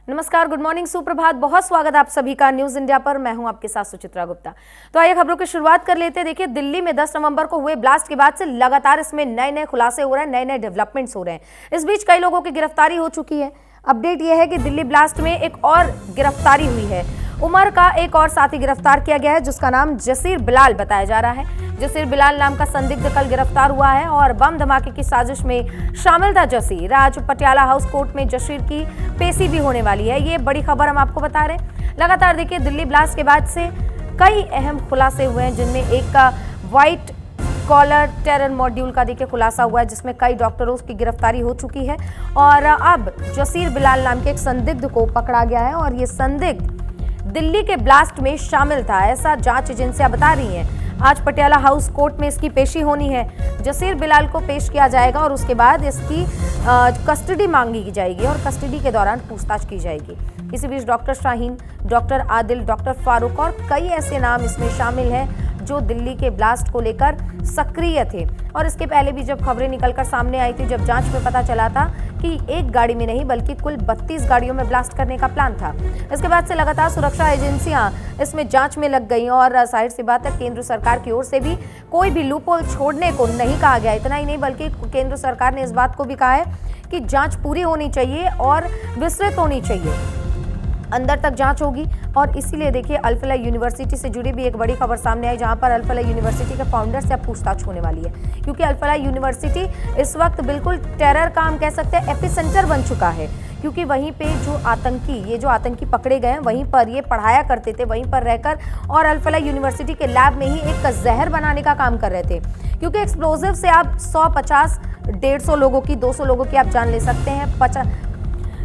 नमस्कार, good morning, सुप्रभात। बहुत स्वागत आप सभी का न्यूज इंडिया पर। मैं हूं आपके साथ सुचित्रा गुप्ता। तो आइए खबरों की शुरुआत कर लेते हैं। देखिए, दिल्ली में 10 नवंबर को हुए ब्लास्ट के बाद से लगातार इसमें नए खुलासे हो रहे हैं, नए डेवलपमेंट्स हो रहे हैं। इस बीच कई लोगों की गिरफ्तारी हो चुकी है। अपडेट यह है कि दिल्ली ब्लास्ट में एक और गिरफ्तारी हुई है। उमर का एक और साथी गिरफ्तार किया गया है, जिसका नाम जसीर बिलाल बताया जा रहा है। जसीर बिलाल नाम का संदिग्ध कल गिरफ्तार हुआ है और बम धमाके की साजिश में शामिल था जसीर। आज पटियाला हाउस कोर्ट में जसीर की पेशी भी होने वाली है। ये बड़ी खबर हम आपको बता रहे हैं। लगातार देखिए, दिल्ली ब्लास्ट के बाद से कई अहम खुलासे हुए हैं, जिनमें एक का व्हाइट कॉलर टेरर मॉड्यूल का देखिए खुलासा हुआ है, जिसमें कई डॉक्टरों की गिरफ्तारी हो चुकी है और अब जसीर बिलाल नाम के एक संदिग्ध को पकड़ा गया है और ये संदिग्ध दिल्ली के ब्लास्ट में शामिल था, ऐसा जांच एजेंसियां बता रही हैं। आज पटियाला हाउस कोर्ट में इसकी पेशी होनी है। जसीर बिलाल को पेश किया जाएगा और उसके बाद इसकी कस्टडी मांगी जाएगी और कस्टडी के दौरान पूछताछ की जाएगी। इसी बीच doctor Shaheen, doctor Adil, doctor Farooq और कई ऐसे नाम इसमें शामिल हैं जो दिल्ली के ब्लास्ट को लेकर सक्रिय थे। और इसके पहले भी जब खबरें निकलकर सामने आई थी, जब जांच में पता चला था कि एक गाड़ी में नहीं बल्कि कुल 32 गाड़ियों में ब्लास्ट करने का प्लान था। इसके बाद से लगातार सुरक्षा एजेंसियां इसमें जांच में लग गई और जाहिर सी बात है, केंद्र सरकार की ओर से भी कोई भी लूपहोल छोड़ने को नहीं कहा गया। इतना ही नहीं बल्कि केंद्र सरकार ने इस बात को भी कहा है कि जांच पूरी होनी चाहिए और विस्तृत होनी चाहिए, अंदर तक जांच होगी। और इसीलिए देखिए, अल-फलाह यूनिवर्सिटी से जुड़ी भी एक बड़ी खबर सामने आई, जहां पर अल-फलाह यूनिवर्सिटी के फाउंडर से अब पूछताछ होने वाली है, क्योंकि अल-फलाह यूनिवर्सिटी इस वक्त बिल्कुल टेरर का हम कह सकते हैं एपिसेंटर बन चुका है, क्योंकि वहीं पे जो आतंकी पकड़े गए हैं, वहीं पर ये पढ़ाया करते थे, वहीं पर रहकर, और अल-फलाह यूनिवर्सिटी के लैब में ही एक जहर बनाने का काम कर रहे थे। क्योंकि एक्सप्लोजिव से आप 100, 50, 150 लोगों की, 200 लोगों की आप जान ले सकते हैं।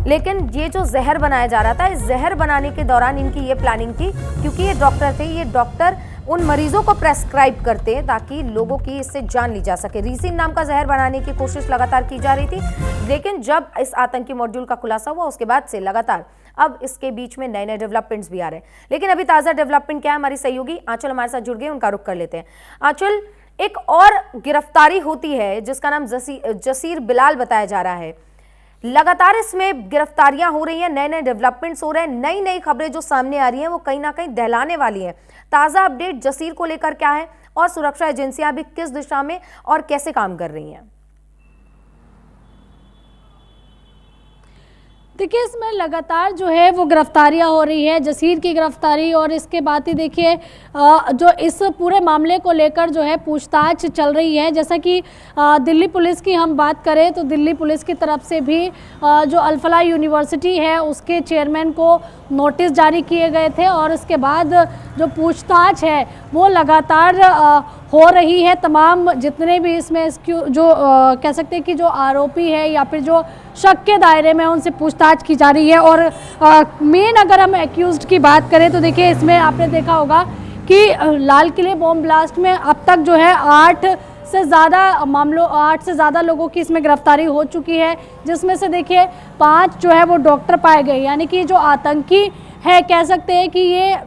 लेकिन ये जो जहर बनाया जा रहा था, इस जहर बनाने के दौरान इनकी ये प्लानिंग थी, क्योंकि ये डॉक्टर थे, ये डॉक्टर उन मरीजों को प्रेस्क्राइब करते हैं ताकि लोगों की इससे जान ली जा सके। रीसिन नाम का जहर बनाने की कोशिश लगातार की जा रही थी, लेकिन जब इस आतंकी मॉड्यूल का खुलासा हुआ, उसके बाद से लगातार अब इसके बीच में नए डेवलपमेंट्स भी आ रहे हैं। लेकिन अभी ताज़ा डेवलपमेंट क्या है, हमारी सहयोगी आंचल हमारे साथ जुड़ गई, उनका रुख कर लेते हैं। आंचल, एक और गिरफ्तारी होती है जिसका नाम जसीर बिलाल बताया जा रहा है। लगातार इसमें गिरफ्तारियां हो रही हैं, नए डेवलपमेंट्स हो रहे हैं, नई खबरें जो सामने आ रही हैं वो कहीं ना कहीं दहलाने वाली हैं। ताज़ा अपडेट जसीर को लेकर क्या है और सुरक्षा एजेंसियां भी किस दिशा में और कैसे काम कर रही हैं? देखिए, इसमें लगातार जो है वो गिरफ्तारियां हो रही है, जसीर की गिरफ्तारी, और इसके बाद ही देखिए जो इस पूरे मामले को लेकर जो है पूछताछ चल रही है। जैसा कि दिल्ली पुलिस की हम बात करें तो दिल्ली पुलिस की तरफ से भी जो अल-फलाह यूनिवर्सिटी है उसके चेयरमैन को नोटिस जारी किए गए थे और इसके बाद जो पूछताछ है वो लगातार हो रही है। तमाम जितने भी इसमें जो कह सकते हैं कि जो आरोपी है या फिर जो शक के दायरे में उनसे पूछताछ की जा रही है। और मेन अगर हम एक्यूज्ड की बात करें तो देखिए, इसमें आपने देखा होगा कि लाल किले बॉम्ब ब्लास्ट में अब तक जो है 8 से ज़्यादा लोगों की इसमें गिरफ्तारी हो चुकी है, जिसमें से देखिए 5 जो है वो डॉक्टर पाए गए। यानी कि जो आतंकी है, कह सकते हैं कि ये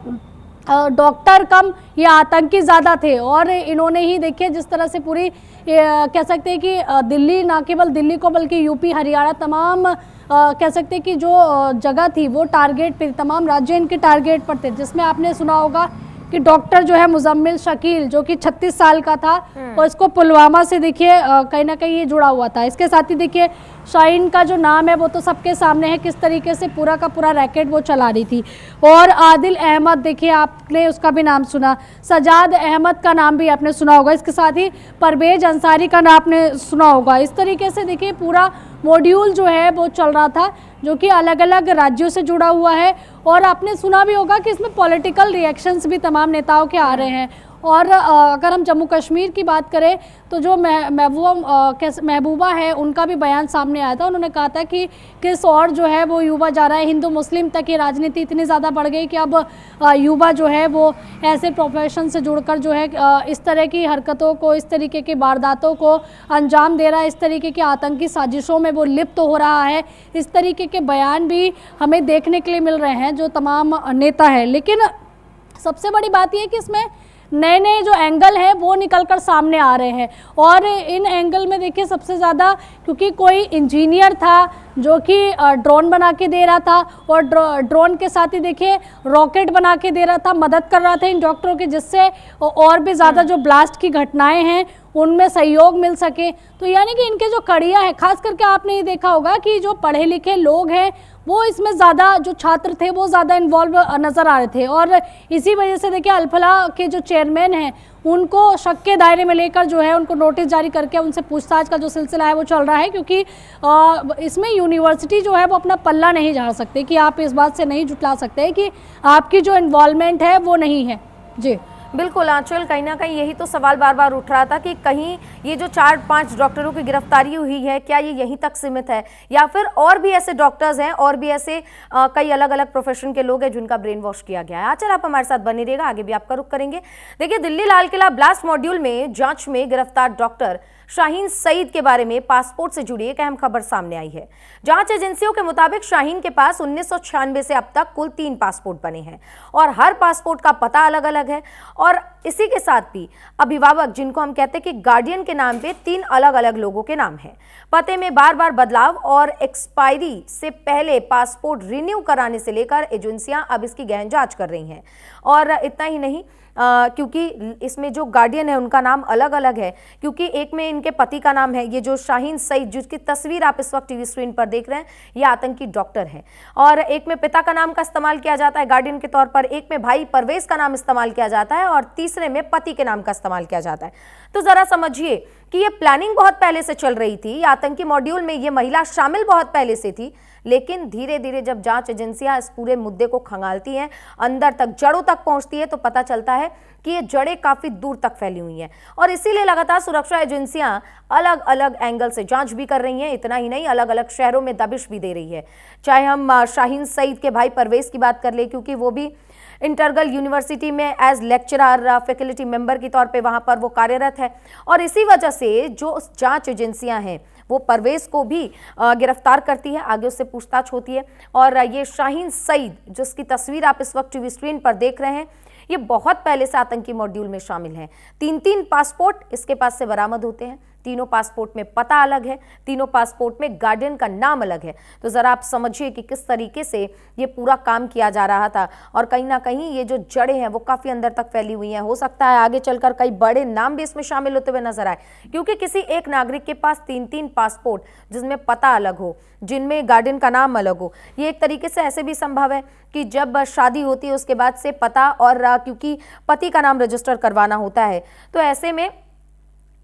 डॉक्टर कम ये आतंकी ज़्यादा थे। और इन्होंने ही देखिए जिस तरह से पूरी कह सकते हैं कि दिल्ली, ना केवल दिल्ली को बल्कि यूपी, हरियाणा, तमाम कह सकते हैं कि जो जगह थी वो टारगेट पे, तमाम राज्य इनके टारगेट पर थे। जिसमें आपने सुना होगा कि डॉक्टर जो है मुजम्मिल शकील, जो कि 36 साल का था, और इसको पुलवामा से देखिए कहीं ना कहीं ये जुड़ा हुआ था। इसके साथ ही देखिए शाहीन का जो नाम है वो तो सबके सामने है, किस तरीके से पूरा का पूरा रैकेट वो चला रही थी। और आदिल अहमद, देखिए आपने उसका भी नाम सुना, सजाद अहमद का नाम भी आपने सुना होगा, इसके साथ ही परवेज अंसारी का नाम आपने सुना होगा। इस तरीके से देखिए पूरा मॉड्यूल जो है वो चल रहा था, जो कि अलग अलग राज्यों से जुड़ा हुआ है। और आपने सुना भी होगा कि इसमें पॉलिटिकल रिएक्शंस भी तमाम नेताओं के आ रहे हैं। और अगर हम जम्मू कश्मीर की बात करें तो जो महबूबा है, उनका भी बयान सामने आया था। उन्होंने कहा था कि किस और जो है वो युवा जा रहा है, हिंदू मुस्लिम तक की राजनीति इतनी ज़्यादा बढ़ गई कि अब युवा जो है वो ऐसे प्रोफेशन से जुड़कर जो है इस तरह की हरकतों को, इस तरीके की वारदातों को अंजाम दे रहा है, इस तरीके की आतंकी साजिशों में वो लिप्त हो रहा है। इस तरीके के बयान भी हमें देखने के लिए मिल रहे हैं जो तमाम नेता है। लेकिन सबसे बड़ी बात यह है कि इसमें नए नए जो एंगल हैं वो निकलकर सामने आ रहे हैं। और इन एंगल में देखिए सबसे ज़्यादा, क्योंकि कोई इंजीनियर था जो कि ड्रोन बना के दे रहा था, और ड्रोन के साथ ही देखिए रॉकेट बना के दे रहा था, मदद कर रहा था इन डॉक्टरों की, जिससे और भी ज़्यादा जो ब्लास्ट की घटनाएं हैं उनमें सहयोग मिल सके। तो यानी कि इनके जो कड़ियाँ हैं, खास करके आपने ये देखा होगा कि जो पढ़े लिखे लोग हैं वो इसमें ज़्यादा, जो छात्र थे वो ज़्यादा इन्वॉल्व नज़र आ रहे थे। और इसी वजह से देखिए अल्फला के जो चेयरमैन हैं उनको शक के दायरे में लेकर जो है उनको नोटिस जारी करके उनसे पूछताछ का जो सिलसिला है वो चल रहा है, क्योंकि इसमें यूनिवर्सिटी जो है वो अपना पल्ला नहीं झाड़ सकते, कि आप इस बात से नहीं जुटला सकते कि आपकी जो इन्वॉल्वमेंट है वो नहीं है। जी बिल्कुल आंचल, कहीं ना कहीं यही तो सवाल बार बार उठ रहा था कि कहीं ये जो 4-5 डॉक्टरों की गिरफ्तारी हुई है, क्या ये यहीं तक सीमित है, या फिर और भी ऐसे डॉक्टर्स हैं, और भी ऐसे कई अलग अलग प्रोफेशन के लोग हैं जिनका ब्रेन वॉश किया गया है। आंचल, आप हमारे साथ बने रहिएगा, आगे भी आपका रुख करेंगे। देखिए, दिल्ली लाल किला ब्लास्ट मॉड्यूल में जांच में गिरफ्तार डॉक्टर शाहीन सईद के बारे में पासपोर्ट से जुड़ी एक अहम खबर सामने आई है। जांच एजेंसियों के मुताबिक शाहीन के पास 1996 से अब तक कुल 3 पासपोर्ट बने हैं, और हर पासपोर्ट का पता अलग अलग है। और इसी के साथ भी अभिभावक, जिनको हम कहते हैं कि गार्डियन के नाम पे 3 अलग अलग लोगों के नाम हैं। पते में बार बार बदलाव और एक्सपायरी से पहले पासपोर्ट रिन्यू कराने से लेकर एजेंसियां अब इसकी गहन जांच कर रही हैं। और इतना ही नहीं, क्योंकि इसमें जो गार्डियन है उनका नाम अलग अलग है, क्योंकि एक में इनके पति का नाम है, ये जो शाहीन सईद जिसकी तस्वीर आप इस वक्त टीवी स्क्रीन पर देख रहे हैं, ये आतंकी डॉक्टर है। और एक में पिता का नाम का इस्तेमाल किया जाता है गार्डियन के तौर पर, एक में भाई परवेज का नाम इस्तेमाल किया जाता है, और तीसरे में पति के नाम का इस्तेमाल किया जाता है। तो जरा समझिए कि ये प्लानिंग बहुत पहले से चल रही थी, आतंकी मॉड्यूल में ये महिला शामिल बहुत पहले से थी, लेकिन धीरे धीरे जब जांच एजेंसियां इस पूरे मुद्दे को खंगालती हैं, अंदर तक, जड़ों तक पहुंचती है, तो पता चलता है कि ये जड़ें काफी दूर तक फैली हुई हैं। और इसीलिए लगातार सुरक्षा एजेंसियां अलग अलग एंगल से जांच भी कर रही हैं। इतना ही नहीं, अलग अलग शहरों में दबिश भी दे रही है। चाहे हम शाहीन सईद के भाई परवेज की बात कर ले, क्योंकि वो भी इंटरगल यूनिवर्सिटी में एज लेक्चरर, फैकल्टी मेंबर के तौर पे वहां पर वो कार्यरत है। और इसी वजह से जो जांच एजेंसियां हैं वो परवेज को भी गिरफ्तार करती है, आगे उससे पूछताछ होती है। और ये शाहीन सईद, जिसकी तस्वीर आप इस वक्त टीवी स्क्रीन पर देख रहे हैं, ये बहुत पहले से आतंकी मॉड्यूल में शामिल हैं। 3-3 पासपोर्ट इसके पास से बरामद होते हैं। तीनों पासपोर्ट में पता अलग है, तीनों पासपोर्ट में गार्डियन का नाम अलग है। तो जरा आप समझिए कि किस तरीके से ये पूरा काम किया जा रहा था। और कहीं ना कहीं ये जो जड़ें हैं वो काफी अंदर तक फैली हुई हैं। हो सकता है आगे चलकर कई बड़े नाम भी इसमें शामिल होते हुए नजर आए, क्योंकि किसी एक नागरिक के पास 3-3 पासपोर्ट जिसमें पता अलग हो, जिनमें गार्डियन का नाम अलग हो, ये एक तरीके से ऐसे भी संभव है कि जब शादी होती है उसके बाद से पता, और क्योंकि पति का नाम रजिस्टर करवाना होता है, तो ऐसे में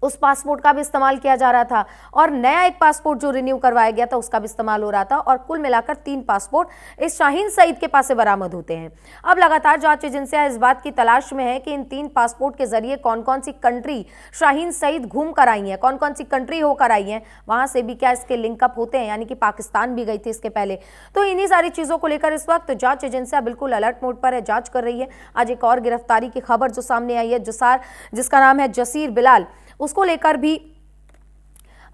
उस पासपोर्ट का भी इस्तेमाल किया जा रहा था, और नया एक पासपोर्ट जो रिन्यू करवाया गया था उसका भी इस्तेमाल हो रहा था। और कुल मिलाकर 3 पासपोर्ट इस शाहीन सईद के पास से बरामद होते हैं। अब लगातार जांच एजेंसियां इस बात की तलाश में है कि इन 3 पासपोर्ट के जरिए कौन कौन सी कंट्री शाहीन सईद घूम कर आई हैं, कौन कौन सी कंट्री होकर आई हैं, वहां से भी क्या इसके लिंकअप होते हैं, यानी कि पाकिस्तान भी गई थी इसके पहले। तो इन्हीं सारी चीजों को लेकर इस वक्त जांच एजेंसियां बिल्कुल अलर्ट मोड पर है, जांच कर रही है। आज एक और गिरफ्तारी की खबर जो सामने आई है, जिसका नाम है जसीर बिलाल, उसको लेकर भी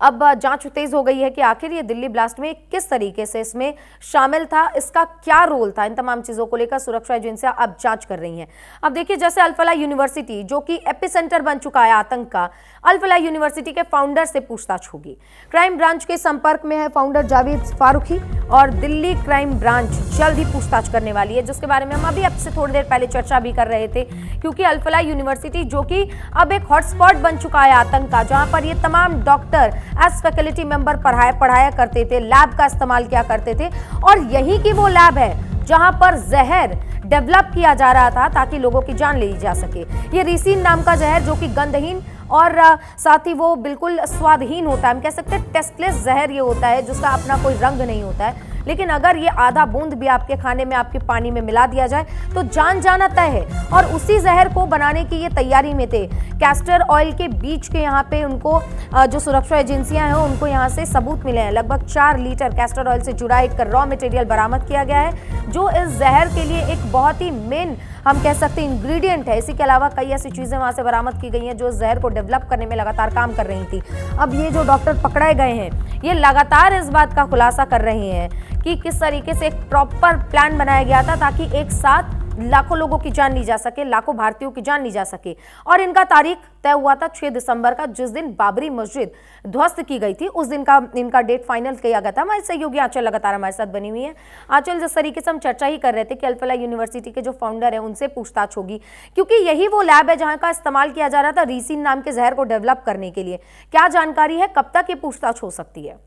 अब जांच तेज हो गई है कि आखिर ये दिल्ली ब्लास्ट में किस तरीके से इसमें शामिल था, इसका क्या रोल था। इन तमाम चीजों को लेकर सुरक्षा एजेंसियां अब जांच कर रही हैं। अब देखिए, जैसे अल-फलाह यूनिवर्सिटी जो कि एपिसेंटर बन चुका है आतंक का, अल-फलाह यूनिवर्सिटी के फाउंडर से पूछताछ होगी। क्राइम ब्रांच के संपर्क में है फाउंडर जावेद फारूकी, और दिल्ली क्राइम ब्रांच जल्द ही पूछताछ करने वाली है, जिसके बारे में हम अभी आपसे थोड़ी देर पहले चर्चा भी कर रहे थे। क्योंकि अल-फलाह यूनिवर्सिटी जो कि अब एक हॉटस्पॉट बन चुका है आतंक का, जहां पर ये तमाम डॉक्टर एज फैकल्टी मेंबर पढ़ाया करते थे, लैब का इस्तेमाल किया करते थे, और यही की वो लैब है जहां पर जहर डेवलप किया जा रहा था ताकि लोगों की जान ली जा सके। ये रीसिन नाम का जहर जो कि गंधहीन और साथ ही वो बिल्कुल स्वादहीन होता है, हम कह सकते हैं टेस्टलेस जहर ये होता है, जिसका अपना कोई रंग नहीं होता है। लेकिन अगर ये आधा बूंद भी आपके खाने में, आपके पानी में मिला दिया जाए तो जान जाना तय है। और उसी जहर को बनाने की ये तैयारी में थे। कैस्टर ऑयल के बीच के यहाँ पे उनको जो सुरक्षा एजेंसियां हैं उनको यहाँ से सबूत मिले हैं। लगभग 4 लीटर कैस्टर ऑयल से जुड़ा एक रॉ मटेरियल बरामद किया गया है, जो इस जहर के लिए एक बहुत ही मेन, हम कह सकते हैं, इंग्रेडिएंट है। इसी के अलावा कई ऐसी चीजें वहां से बरामद की गई हैं जो इस जहर को डेवलप करने में लगातार काम कर रही थी। अब ये जो डॉक्टर पकड़े गए हैं, ये लगातार इस बात का खुलासा कर रहे हैं कि किस तरीके से एक प्रॉपर प्लान बनाया गया था ताकि एक साथ लाखों लोगों की जान ली जा सके, लाखों भारतीयों की जान ली जा सके। और इनका तारीख तय हुआ था 6 दिसंबर का, जिस दिन बाबरी मस्जिद ध्वस्त की गई थी, उस दिन का इनका डेट फाइनल किया गया था। हमारे सहयोगी आंचल लगातार हमारे साथ बनी हुई है। आंचल, जिस तरीके से हम चर्चा ही कर रहे थे कि अल-फलाह यूनिवर्सिटी के जो फाउंडर है उनसे पूछताछ होगी, क्योंकि यही वो लैब है जहां का इस्तेमाल किया जा रहा था रीसिन नाम के जहर को डेवलप करने के लिए। क्या जानकारी है, कब तक ये पूछताछ हो सकती है?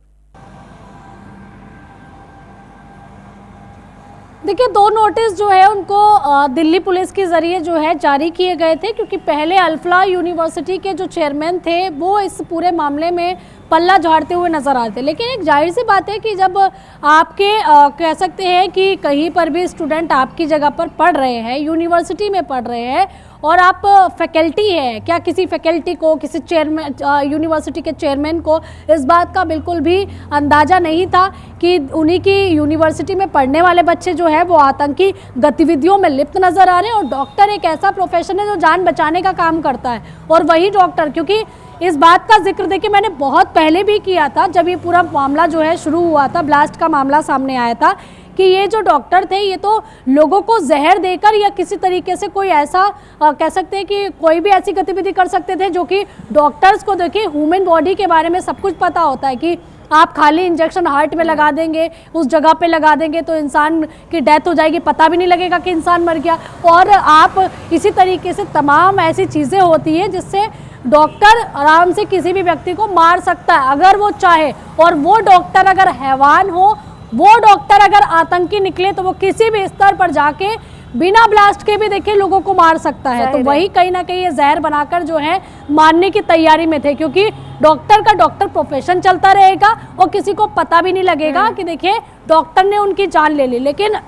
देखिए, 2 नोटिस जो है उनको दिल्ली पुलिस के ज़रिए जो है जारी किए गए थे, क्योंकि पहले अल-फलाह यूनिवर्सिटी के जो चेयरमैन थे वो इस पूरे मामले में पल्ला झाड़ते हुए नजर आते। लेकिन एक जाहिर सी बात है कि जब आपके कह सकते हैं कि कहीं पर भी स्टूडेंट आपकी जगह पर पढ़ रहे हैं, यूनिवर्सिटी में पढ़ रहे हैं और आप फैकल्टी है, क्या किसी फैकल्टी को, किसी चेयरमैन यूनिवर्सिटी के चेयरमैन को इस बात का बिल्कुल भी अंदाज़ा नहीं था कि उन्हीं की यूनिवर्सिटी में पढ़ने वाले बच्चे जो है वो आतंकी गतिविधियों में लिप्त नज़र आ रहे हैं। और डॉक्टर एक ऐसा प्रोफेशन है जो जान बचाने का काम करता है, और वही डॉक्टर, क्योंकि इस बात का जिक्र देखिए मैंने बहुत पहले भी किया था, जब ये पूरा मामला जो है शुरू हुआ था, ब्लास्ट का मामला सामने आया था, कि ये जो डॉक्टर थे ये तो लोगों को जहर देकर या किसी तरीके से कोई ऐसा कह सकते हैं कि कोई भी ऐसी गतिविधि कर सकते थे जो कि डॉक्टर्स को देखिए ह्यूमन बॉडी के बारे में सब कुछ पता होता है कि आप खाली इंजेक्शन हार्ट में लगा देंगे, उस जगह पे लगा देंगे तो इंसान की डेथ हो जाएगी, पता भी नहीं लगेगा कि इंसान मर गया। और आप इसी तरीके से तमाम ऐसी चीज़ें होती हैं जिससे डॉक्टर आराम से किसी भी व्यक्ति को मार सकता है अगर वो चाहे। और वो डॉक्टर अगर हैवान हो, वो डॉक्टर अगर आतंकी निकले तो वो किसी भी स्तर पर जाके बिना ब्लास्ट के भी देखिए लोगों को मार सकता है। तो वही कहीं ना कहीं ये जहर बनाकर जो है मारने की तैयारी में थे, क्योंकि डॉक्टर का डॉक्टर प्रोफेशन चलता रहेगा और किसी को पता भी नहीं लगेगा कि देखिए डॉक्टर ने उनकी जान ले ली। लेकिन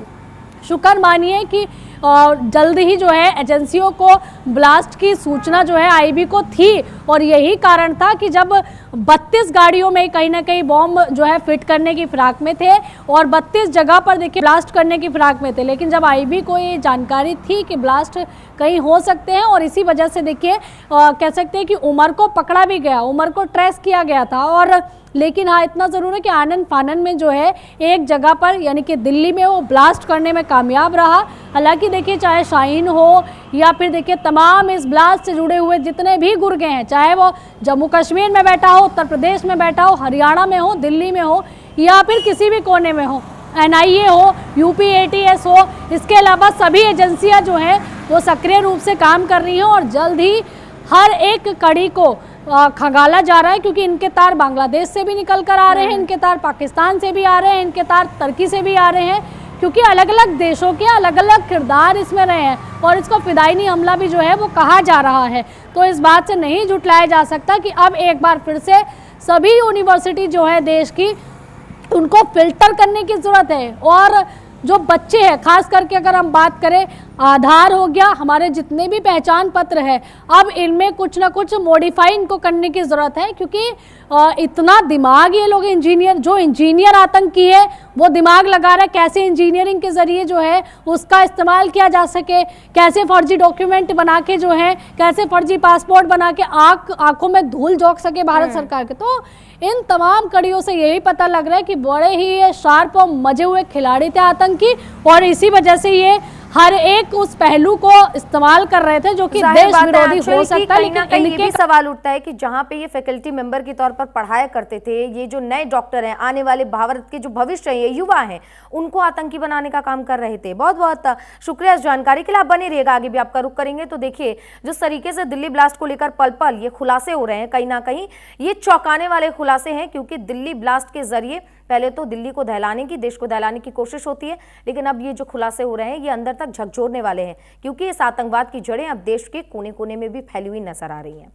शुक्र मानिए कि जल्द ही जो है एजेंसियों को ब्लास्ट की सूचना जो है आईबी को थी, और यही कारण था कि जब 32 गाड़ियों में कहीं ना कहीं बॉम्ब जो है फिट करने की फिराक में थे और 32 जगह पर देखिए ब्लास्ट करने की फिराक में थे, लेकिन जब आईबी को ये जानकारी थी कि ब्लास्ट कहीं हो सकते हैं, और इसी वजह से देखिए कह सकते हैं कि उमर को पकड़ा भी गया, उमर को ट्रेस किया गया था। और लेकिन हाँ, इतना ज़रूर है कि आनन फानन में जो है एक जगह पर यानी कि दिल्ली में वो ब्लास्ट करने में कामयाब रहा। हालांकि देखिए चाहे शाहीन हो या फिर देखिए तमाम इस ब्लास्ट से जुड़े हुए जितने भी गुर्गे हैं, चाहे वो जम्मू कश्मीर में बैठा हो, उत्तर प्रदेश में बैठा हो, हरियाणा में हो, दिल्ली में हो या फिर किसी भी कोने में हो, NIA हो, यूपी ATS हो, इसके अलावा सभी एजेंसियां जो हैं वो सक्रिय रूप से काम कर रही हैं और जल्द ही हर एक कड़ी को खंगाला जा रहा है, क्योंकि इनके तार बांग्लादेश से भी निकल कर आ रहे हैं, इनके तार पाकिस्तान से भी आ रहे हैं, इनके तार तुर्की से भी आ रहे हैं, क्योंकि अलग अलग देशों के अलग अलग किरदार इसमें रहे हैं और इसको फिदायनी हमला भी जो है वो कहा जा रहा है। तो इस बात से नहीं झुठलाया जा सकता कि अब एक बार फिर से सभी यूनिवर्सिटी जो है देश की, उनको फिल्टर करने की ज़रूरत है। और जो बच्चे हैं, खास करके अगर हम बात करें, आधार हो गया, हमारे जितने भी पहचान पत्र है, अब इनमें कुछ ना कुछ मॉडिफाई इनको करने की ज़रूरत है, क्योंकि इतना दिमाग ये लोग इंजीनियर आतंकी है वो दिमाग लगा रहा है कैसे इंजीनियरिंग के ज़रिए जो है उसका इस्तेमाल किया जा सके, कैसे फर्जी डॉक्यूमेंट बना के जो है, कैसे फर्जी पासपोर्ट बना के आंखों में धूल झोंक सके भारत सरकार के। तो इन तमाम कड़ियों से यही पता लग रहा है कि बड़े ही शार्प और मजे हुए खिलाड़ी थे आतंकी, और इसी वजह से ये हर एक उस पहलू को इस्तेमाल कर रहे थे जो कि देश विरोधी हो सकता है। लेकिन कहीं ये भी सवाल उठता है कि जहां पे ये फैकल्टी मेंबर के तौर पर पढ़ाया करते थे, ये जो नए डॉक्टर हैं, आने वाले भारत के जो भविष्य है, ये युवा हैं, उनको आतंकी बनाने का काम कर रहे थे। बहुत बहुत शुक्रिया इस जानकारी के लिए, आप बने रहिएगा, आगे भी आपका रुख करेंगे। तो देखिए जिस तरीके से दिल्ली ब्लास्ट को लेकर पल पल ये खुलासे हो रहे हैं, कहीं ना कहीं ये चौंकाने वाले खुलासे हैं, क्योंकि दिल्ली ब्लास्ट के जरिए पहले तो दिल्ली को दहलाने की, देश को दहलाने की कोशिश होती है, लेकिन अब ये जो खुलासे हो रहे हैं ये अंदर तक झकझोरने वाले हैं, क्योंकि इस आतंकवाद की जड़ें अब देश के कोने कोने में भी फैली हुई नजर आ रही हैं।